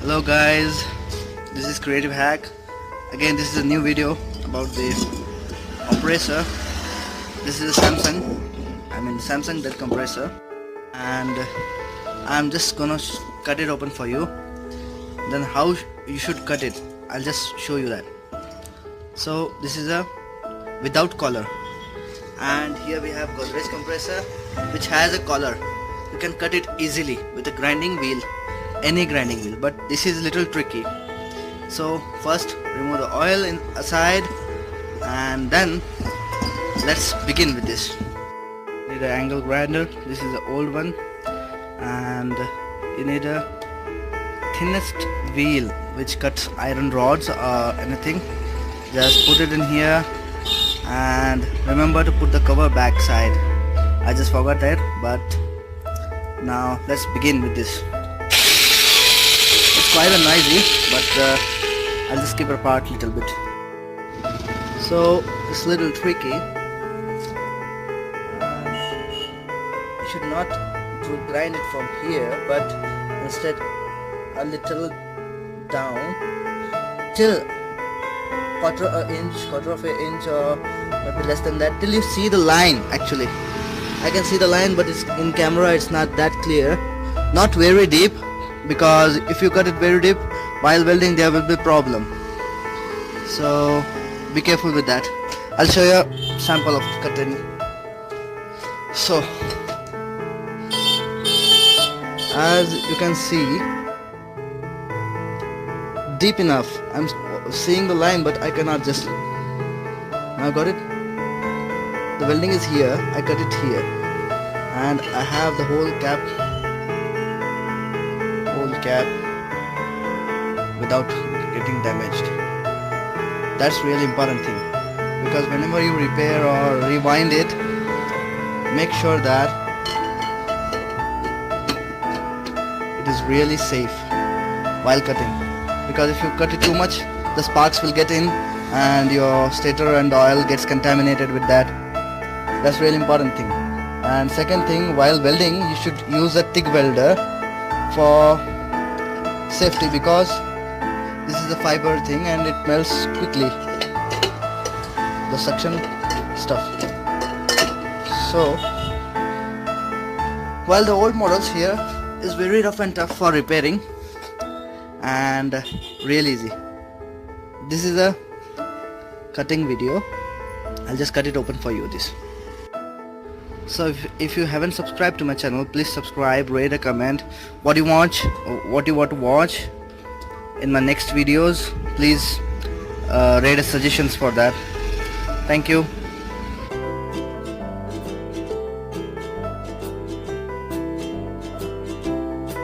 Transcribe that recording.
Hello guys, this is Creative Hack. Again, this is a new video about the compressor. This is a Samsung that compressor, and I'm just gonna cut it open for you. Then how you should cut it, I'll just show you that. So this is a without collar, and here we have Godrej compressor which has a collar. You can cut it easily with a grinding wheel, any grinding wheel, but this is a little tricky. So first remove the oil aside, and then let's begin with this. Need an angle grinder. This is the old one, and you need a thinnest wheel which cuts iron rods or anything. Just put it in here, and remember to put the cover back side. I just forgot that, but now let's begin with this. It's quite a noisy, but I'll just keep it apart a little bit. So it's a little tricky. You should not grind it from here, but instead a little down till quarter of an inch, or maybe less than that, till you see the line. Actually, I can see the line, but it's in camera it's not that clear. Not very deep, because if you cut it very deep while welding there will be problem. So be careful with that. I'll show you a sample of cutting. So as you can see, deep enough. I'm seeing the line, but I cannot just. Now got it? The welding is here. I cut it here, and I have the whole cap without getting damaged. That's really important thing, because whenever you repair or rewind it, make sure that it is really safe while cutting, because if you cut it too much, the sparks will get in and your stator and oil gets contaminated with that. That's really important thing. And second thing, while welding you should use a TIG welder for safety, because this is a fiber thing and it melts quickly, the suction stuff. So while the old models here is very rough and tough for repairing and real easy. This is a cutting video. I'll just cut it open for you. This. So if you haven't subscribed to my channel, please subscribe, rate a comment what you want to watch in my next videos. Please rate a suggestions for that. Thank you.